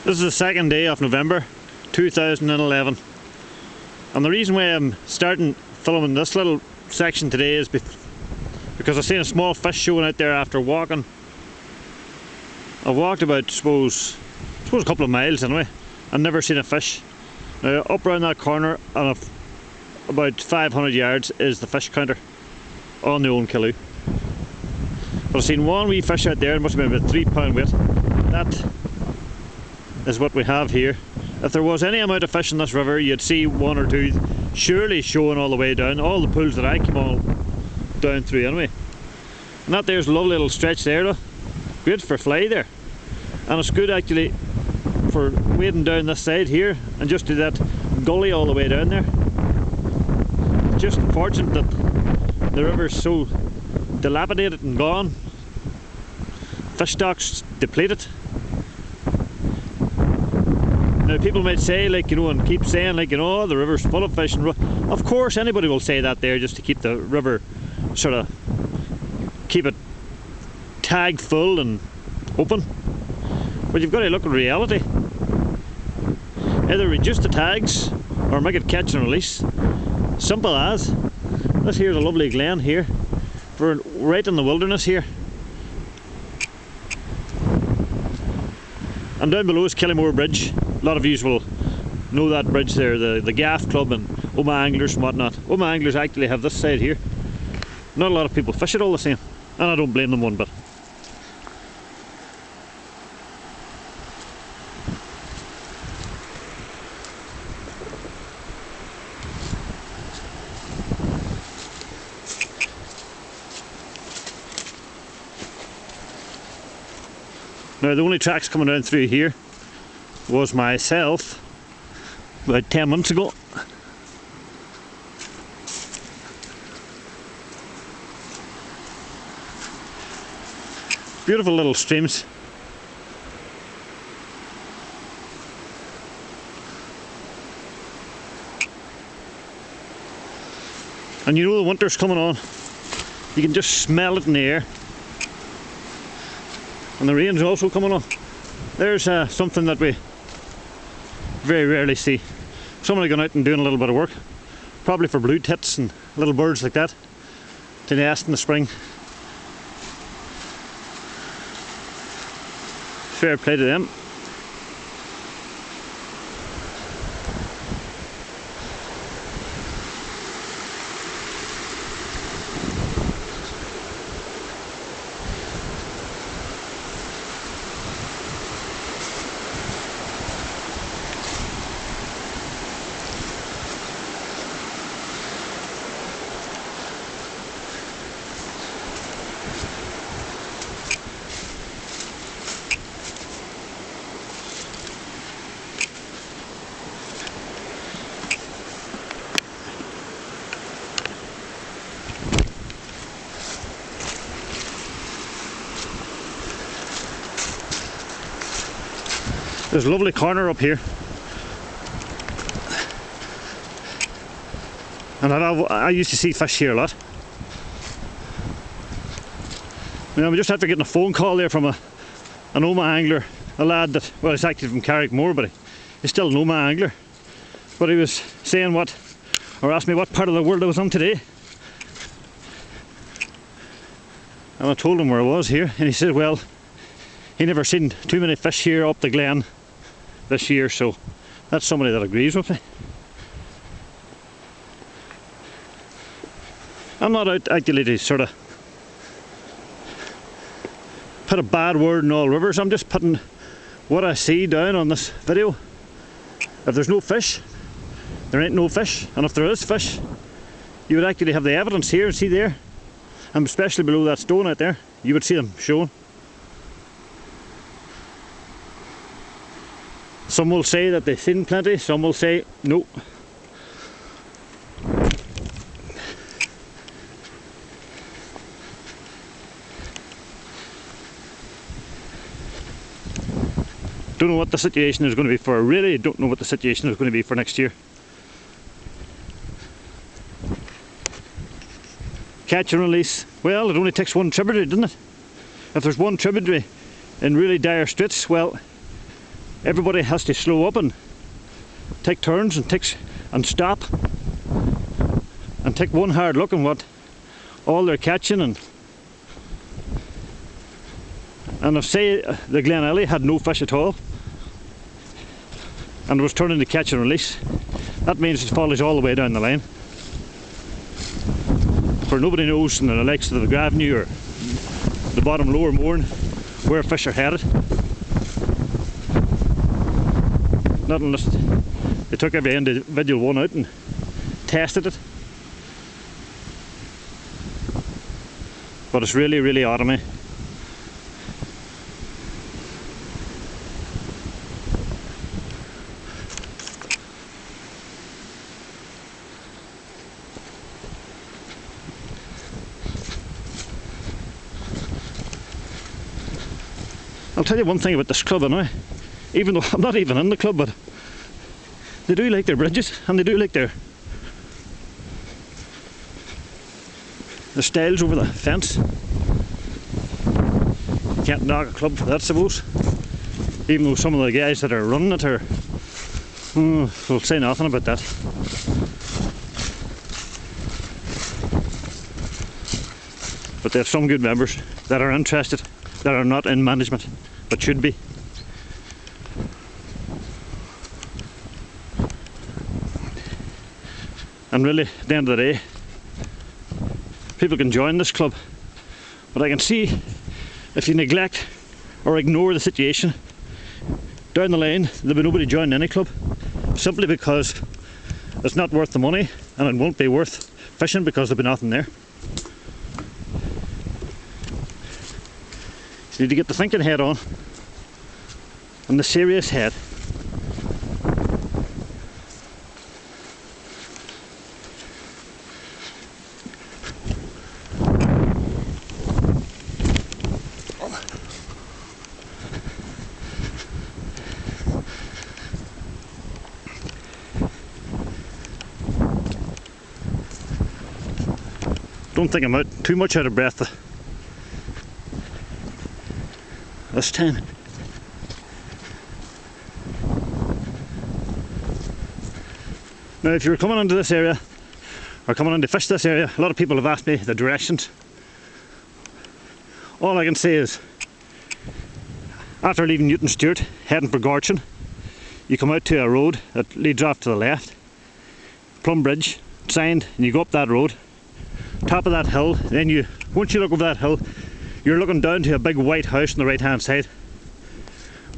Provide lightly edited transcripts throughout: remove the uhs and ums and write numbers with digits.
This is the second day of November 2011, and the reason why I'm starting filming this little section today is because I've seen a small fish showing out there after walking. I've walked about, suppose a couple of miles anyway, and never seen a fish. Now up around that corner and about 500 yards is the fish counter on the Owenkillew. But I've seen one wee fish out there, it must have been about 3 pound weight. That is what we have here. If there was any amount of fish in this river, you'd see one or two surely showing all the way down, all the pools that I came all down through anyway. And that there's a lovely little stretch there though. Good for fly there. And it's good actually for wading down this side here and just do that gully all the way down there. It's just unfortunate that the river's so dilapidated and gone. Fish stocks depleted. Now people might say, like, you know, and keep saying, like, you know, the river's full of fish, and of course anybody will say that there just to keep the river sort of keep it tagged full and open. But you've got to look at reality. Either reduce the tags or make it catch and release. Simple as. This here's a lovely glen here. We're right in the wilderness here. And down below is Killymore Bridge. A lot of you will know that bridge there, the Gaff Club and Anglers and whatnot. Anglers actually have this side here. Not a lot of people fish it all the same, and I don't blame them one bit. Now the only tracks coming down through here was myself about 10 months ago. Beautiful little streams. And you know the winter's coming on. You can just smell it in the air. And the rain's also coming on. There's something that we very rarely see. Somebody going out and doing a little bit of work, probably for blue tits and little birds like that to nest in the spring. Fair play to them. There's a lovely corner up here, and I used to see fish here a lot. You know, we just after getting a phone call there from an Oma angler, a lad that, well, he's actually from Carrickmore, but he's still an Oma angler. But he was saying or asked me what part of the world I was on today. And I told him where I was here, and he said, well, he never seen too many fish here up the glen this year, so that's somebody that agrees with me. I'm not out actually to sort of put a bad word in all rivers. I'm just putting what I see down on this video. If there's no fish, there ain't no fish, and if there is fish, you would actually have the evidence here. See there, and especially below that stone out there, you would see them showing. Some will say that they've seen plenty, some will say no. Don't know what the situation is going to be for, I really don't know what the situation is going to be for next year. Catch and release. Well, it only takes one tributary, doesn't it? If there's one tributary in really dire straits, well, everybody has to slow up and take turns and stop and take one hard look at what all they're catching. And if say the Glen Ellie had no fish at all and it was turning to catch and release, that means it follows all the way down the line. For nobody knows in the likes of the Gravenue or the bottom lower mourne where fish are headed. Not unless they took every individual one out and tested it. But it's really, really autumny. I'll tell you one thing about this club anyway, even though I'm not even in the club, but they do like their bridges and they do like the stiles over the fence. You can't knock a club for that, I suppose. Even though some of the guys that are running it are, will say nothing about that. But they have some good members that are interested, that are not in management, but should be. And really, at the end of the day, people can join this club. But I can see if you neglect or ignore the situation, down the line there'll be nobody joining any club, simply because it's not worth the money and it won't be worth fishing because there'll be nothing there. So you need to get the thinking head on and the serious head. Don't think I'm too much out of breath this time. Now if you're coming into this area or coming in to fish this area, a lot of people have asked me the directions. All I can say is, after leaving Newton Stewart heading for Gorchin, you come out to a road that leads off to the left, Plum Bridge signed, and you go up that road, top of that hill. Then once you look over that hill, you're looking down to a big white house on the right hand side.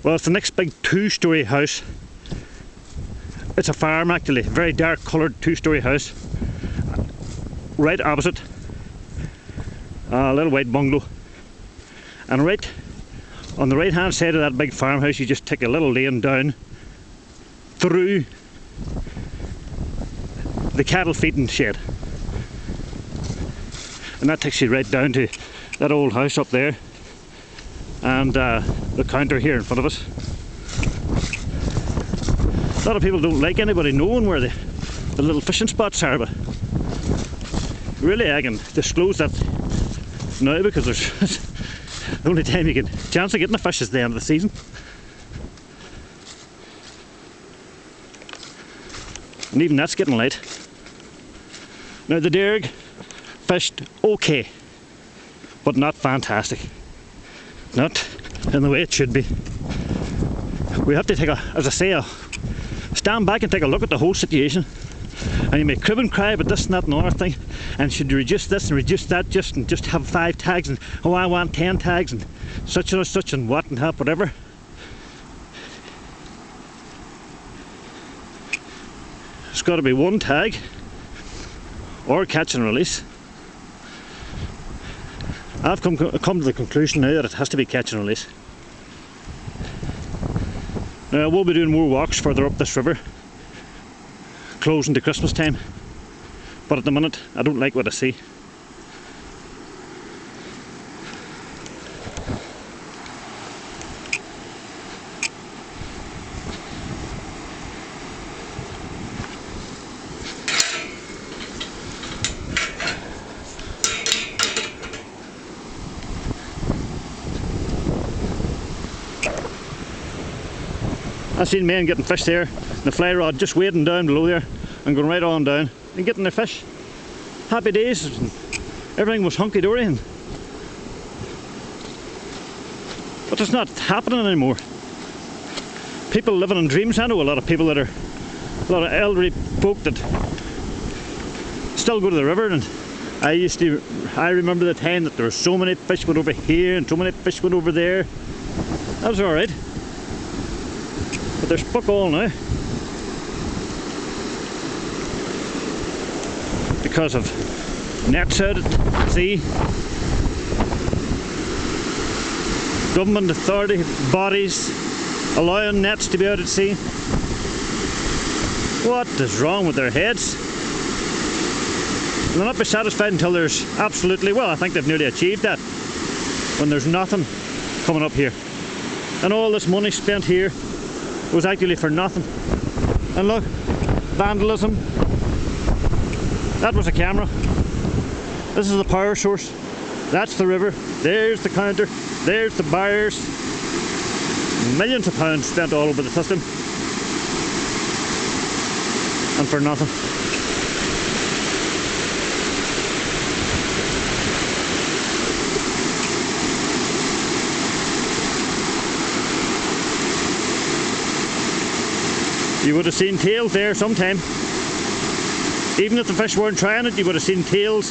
Well, it's the next big 2-story house. It's a farm actually, very dark coloured 2-story house. Right opposite a little white bungalow. And right on the right hand side of that big farmhouse, you just take a little lane down through the cattle feeding shed. And that takes you right down to that old house up there and the counter here in front of us. A lot of people don't like anybody knowing where the little fishing spots are, but really I can disclose that now because there's the only time you get a chance of getting the fish is the end of the season. And even that's getting late. Now the derg fished okay, but not fantastic. Not in the way it should be. We have to take as I say, stand back and take a look at the whole situation. And you may crib and cry about this and that and other thing, and should you reduce this and reduce that, and just have 5 tags, and oh I want 10 tags and such and what and have whatever. It's got to be one tag or catch and release. I've come to the conclusion now that it has to be catch and release. Now I will be doing more walks further up this river, closing to Christmas time, but at the minute I don't like what I see. I've seen men getting fish there, the fly rod just waiting down below there and going right on down and getting their fish. Happy days, everything was hunky-dory. But it's not happening anymore. People living in dreams. I know a lot of people a lot of elderly folk that still go to the river, and I remember the time that there were so many fish went over here and so many fish went over there. That was alright. But there's fuck all now. Because of nets out at sea. Government authority bodies allowing nets to be out at sea. What is wrong with their heads? They'll not be satisfied until there's absolutely, well, I think they've nearly achieved that, when there's nothing coming up here. And all this money spent here was actually for nothing. And look, vandalism. That was a camera. This is the power source. That's the river. There's the counter. There's the buyers. Millions of pounds spent all over the system. And for nothing. You would have seen tails there sometime. Even if the fish weren't trying it, you would have seen tails.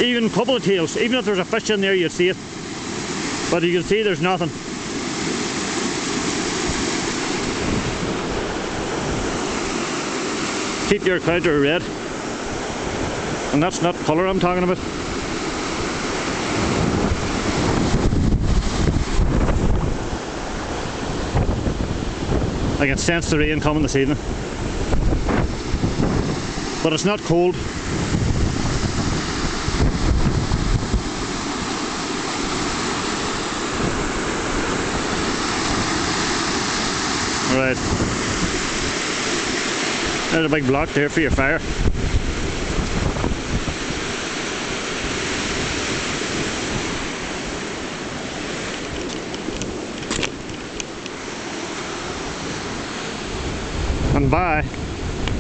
Even a couple of tails. Even if there was a fish in there, you'd see it. But you can see there's nothing. Keep your counter red. And that's not colour I'm talking about. I can sense the rain coming this evening. But it's not cold. Right. There's a big block there for your fire. And bye.